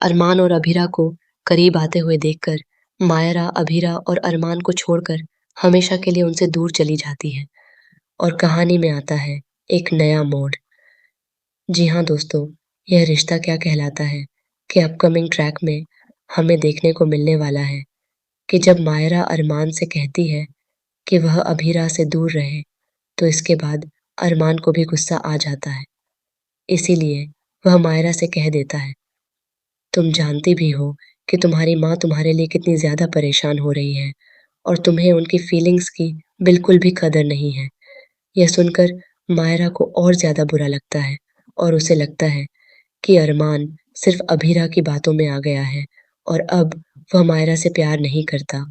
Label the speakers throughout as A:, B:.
A: अरमान और अभीरा को करीब आते हुए देखकर मायरा अभीरा और अरमान को छोड़कर हमेशा के लिए उनसे दूर चली जाती है और कहानी में आता है एक नया मोड़। जी हाँ दोस्तों, यह रिश्ता क्या कहलाता है कि अपकमिंग ट्रैक में हमें देखने को मिलने वाला है कि जब मायरा अरमान से कहती है कि वह अभीरा से दूर रहे, तो इसके बाद अरमान को भी गुस्सा आ जाता है। इसीलिए वह मायरा से कह देता है, तुम जानती भी हो कि तुम्हारी माँ तुम्हारे लिए कितनी ज़्यादा परेशान हो रही है और तुम्हें उनकी फीलिंग्स की बिल्कुल भी कदर नहीं है। यह सुनकर मायरा को और ज़्यादा बुरा लगता है और उसे लगता है कि अरमान सिर्फ अभीरा की बातों में आ गया है और अब वह मायरा से प्यार नहीं करता।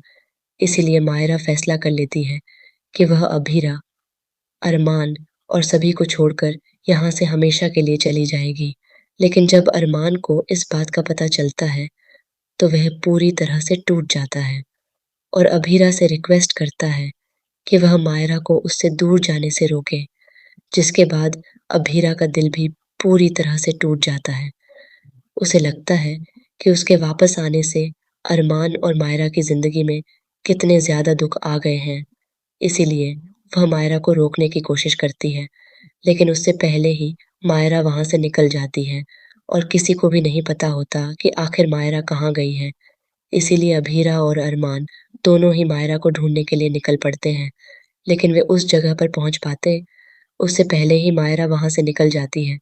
A: इसीलिए मायरा फैसला कर लेती है कि वह अभीरा, अरमान और सभी को छोड़कर यहाँ से हमेशा के लिए चली जाएगी। लेकिन जब अरमान को इस बात का पता चलता है, तो वह पूरी तरह से टूट जाता है और अभीरा से रिक्वेस्ट करता है कि वह मायरा को उससे दूर जाने से रोके, जिसके बाद अभीरा का दिल भी पूरी तरह से टूट जाता है। उसे लगता है कि उसके वापस आने से अरमान और मायरा की ज़िंदगी में कितने ज़्यादा दुःख आ गए हैं। इसीलिए वह मायरा को रोकने की कोशिश करती है, लेकिन उससे पहले ही मायरा वहाँ से निकल जाती है और किसी को भी नहीं पता होता कि आखिर मायरा कहाँ गई है। इसीलिए अभीरा और अरमान दोनों ही मायरा को ढूँढने के लिए निकल पड़ते हैं, लेकिन वे उस जगह पर पहुँच पाते, उससे पहले ही मायरा वहाँ से निकल जाती है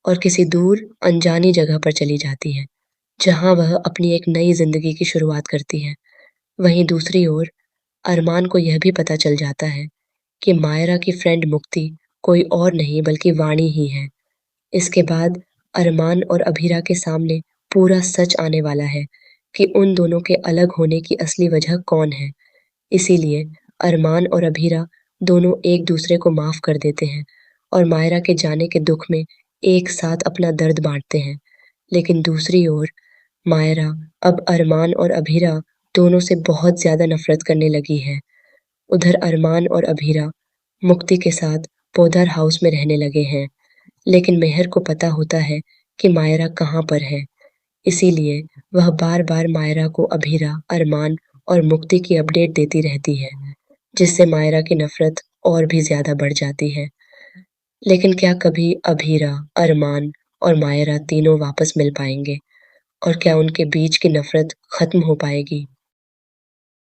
A: और किसी दूर अनजानी जगह पर चली जाती है, जहाँ वह अपनी एक नई ज़िंदगी की शुरुआत करती है। वहीं दूसरी ओर अरमान को यह भी पता चल जाता है कि मायरा की फ्रेंड मुक्ति कोई और नहीं बल्कि वाणी ही है। इसके बाद अरमान और अभीरा के सामने पूरा सच आने वाला है कि उन दोनों के अलग होने की असली वजह कौन है। इसीलिए अरमान और अभीरा दोनों एक दूसरे को माफ कर देते हैं और मायरा के जाने के दुख में एक साथ अपना दर्द बांटते हैं। लेकिन दूसरी ओर मायरा अब अरमान और अभीरा दोनों से बहुत ज्यादा नफरत करने लगी है। उधर अरमान और अभीरा मुक्ति के साथ पौधर हाउस में रहने लगे हैं, लेकिन मेहर को पता होता है कि मायरा कहाँ पर है। इसीलिए वह बार बार मायरा को अभीरा, अरमान और मुक्ति की अपडेट देती रहती है, जिससे मायरा की नफरत और भी ज्यादा बढ़ जाती है। लेकिन क्या कभी अभीरा, अरमान और मायरा तीनों वापस मिल पाएंगे और क्या उनके बीच की नफरत खत्म हो पाएगी?